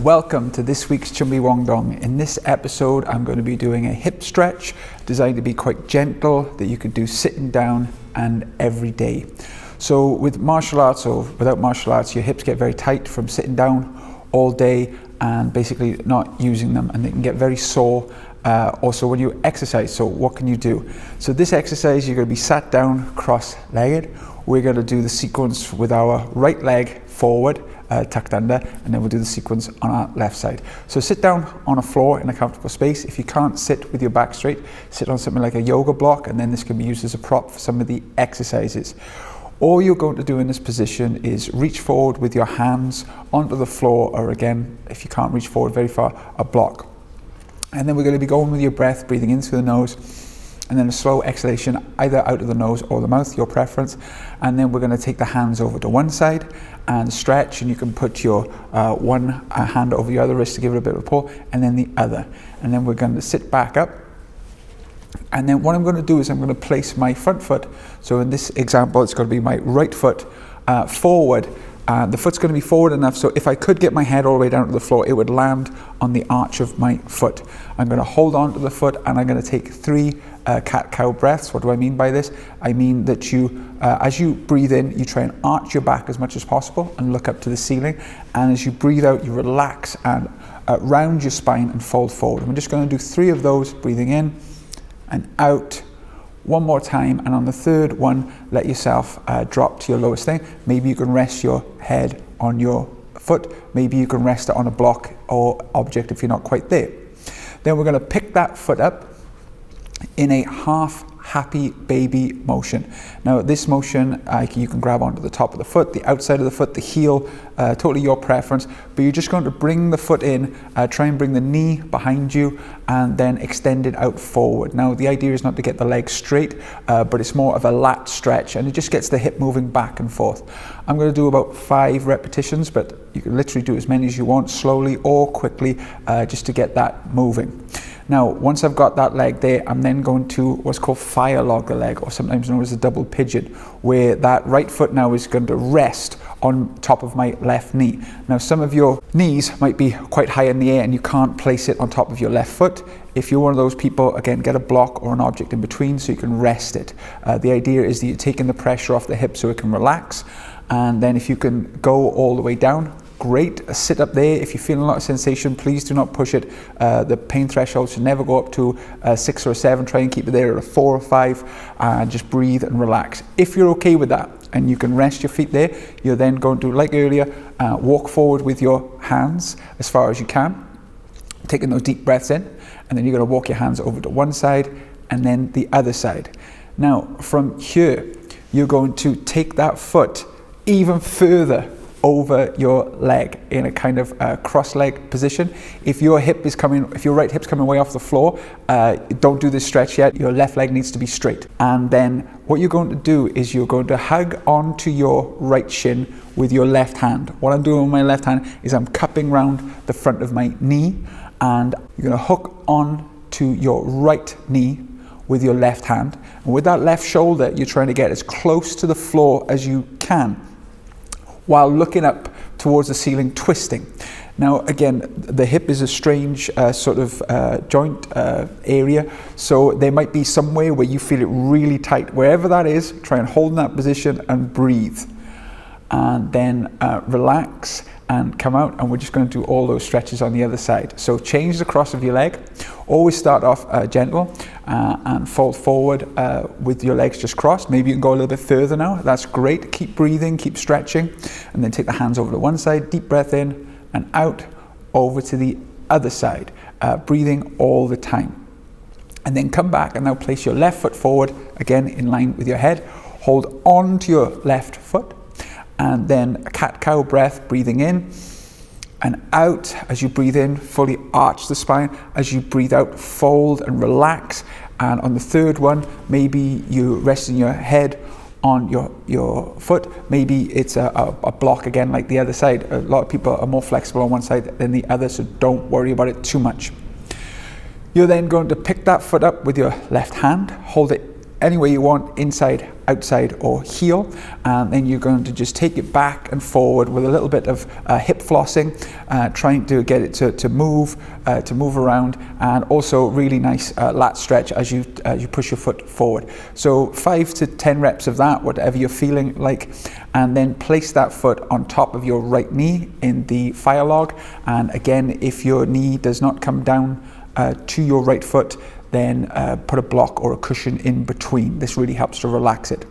and welcome to this week's Chumbi Wong Dong. In this episode, I'm going to be doing a hip stretch designed to be quite gentle that you could do sitting down and every day. So with martial arts or without martial arts, your hips get very tight from sitting down all day and basically not using them, and they can get very sore also when you exercise. So what can you do? So this exercise, you're going to be sat down cross-legged. We're going to do the sequence with our right leg forward, tucked under, and then we'll do the sequence on our left side. So sit down on a floor in a comfortable space. If you can't sit with your back straight, sit on something like a yoga block, and then this can be used as a prop for some of the exercises. All you're going to do in this position is reach forward with your hands onto the floor, or again, if you can't reach forward very far, a block. And then we're going to be going with your breath, breathing in through the nose, and then a slow exhalation either out of the nose or the mouth, your preference. And then we're going to take the hands over to one side and stretch, and you can put your one hand over your other wrist to give it a bit of a pull, and then the other. And then we're going to sit back up. And then what I'm going to do is I'm going to place my front foot. So in this example, it's going to be my right foot forward. The foot's going to be forward enough so if I could get my head all the way down to the floor, it would land on the arch of my foot. I'm going to hold on to the foot, and I'm going to take 3 cat-cow breaths. What do I mean by this? I mean that you, as you breathe in, you try and arch your back as much as possible and look up to the ceiling. And as you breathe out, you relax and round your spine and fold forward. We're just going to do 3 of those, breathing in and out. One more time, and on the third one, let yourself drop to your lowest thing. Maybe you can rest your head on your foot. Maybe you can rest it on a block or object if you're not quite there. Then we're going to pick that foot up in a half happy baby motion. Now this motion, you can grab onto the top of the foot, the outside of the foot, the heel, totally your preference, but you're just going to bring the foot in, try and bring the knee behind you and then extend it out forward. Now the idea is not to get the leg straight, but it's more of a lat stretch, and it just gets the hip moving back and forth. I'm going to do about 5 repetitions, but you can literally do as many as you want, slowly or quickly, just to get that moving. Now, once I've got that leg there, I'm then going to what's called fire log the leg, or sometimes known as a double pigeon, where that right foot now is going to rest on top of my left knee. Now, some of your knees might be quite high in the air and you can't place it on top of your left foot. If you're one of those people, again, get a block or an object in between so you can rest it. The idea is that you're taking the pressure off the hip so it can relax. And then if you can go all the way down, great. Sit up there. If you're feeling a lot of sensation, please do not push it. The pain threshold should never go up to 6 or 7. Try and keep it there at a 4 or 5, and just breathe and relax. If you're okay with that and you can rest your feet there, you're then going to, like earlier, walk forward with your hands as far as you can, taking those deep breaths in, and then you're going to walk your hands over to one side and then the other side. Now from here, you're going to take that foot even further over your leg in a kind of cross-leg position. If your right hip's coming way off the floor, don't do this stretch yet. Your left leg needs to be straight. And then what you're going to do is you're going to hug onto your right shin with your left hand. What I'm doing with my left hand is I'm cupping round the front of my knee, and you're going to hook on to your right knee with your left hand. And with that left shoulder, you're trying to get as close to the floor as you can, while looking up towards the ceiling, twisting. Now again, the hip is a strange sort of joint area, so there might be somewhere where you feel it really tight. Wherever that is, try and hold in that position and breathe. And then relax and come out, and we're just going to do all those stretches on the other side. So change the cross of your leg. Always start off gentle and fold forward with your legs just crossed. Maybe you can go a little bit further now. That's great. Keep breathing, keep stretching, and then take the hands over to one side, deep breath in and out, over to the other side, breathing all the time. And then come back and now place your left foot forward, again in line with your head. Hold on to your left foot, and then a cat-cow breath, breathing in and out. As you breathe in, fully arch the spine. As you breathe out, fold and relax. And on the third one, maybe you resting your head on your foot. Maybe it's a block again, like the other side. A lot of people are more flexible on one side than the other, so don't worry about it too much. You're then going to pick that foot up with your left hand, hold it any way you want, inside, outside, or heel. And then you're going to just take it back and forward with a little bit of hip flossing, trying to get it to move around, and also really nice lat stretch as you push your foot forward. So 5 to 10 reps of that, whatever you're feeling like, and then place that foot on top of your right knee in the fire log. And again, if your knee does not come down to your right foot, then put a block or a cushion in between. This really helps to relax it.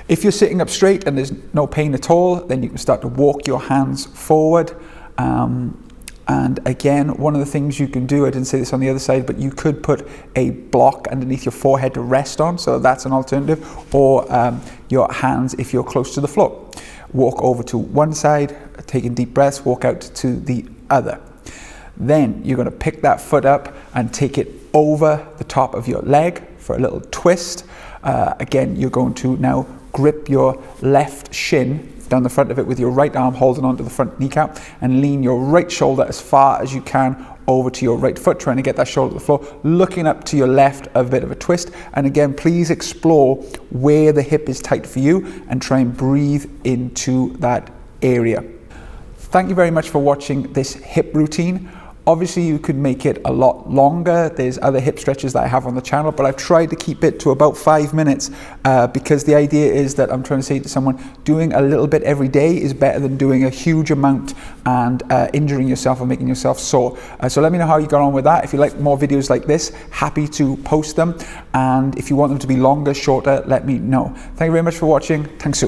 If you're sitting up straight and there's no pain at all, then you can start to walk your hands forward. And again, one of the things you can do, I didn't say this on the other side, but you could put a block underneath your forehead to rest on, so that's an alternative, or your hands if you're close to the floor. Walk over to one side, taking deep breaths, walk out to the other. Then you're going to pick that foot up and take it over the top of your leg for a little twist. Again, you're going to now grip your left shin down the front of it with your right arm holding onto the front kneecap, and lean your right shoulder as far as you can over to your right foot, trying to get that shoulder to the floor, looking up to your left, a bit of a twist. And again, please explore where the hip is tight for you and try and breathe into that area. Thank you very much for watching this hip routine. Obviously, you could make it a lot longer. There's other hip stretches that I have on the channel, but I've tried to keep it to about 5 minutes because the idea is that I'm trying to say to someone, doing a little bit every day is better than doing a huge amount and injuring yourself or making yourself sore. So let me know how you got on with that. If you like more videos like this, happy to post them. And if you want them to be longer, shorter, let me know. Thank you very much for watching. Thanks.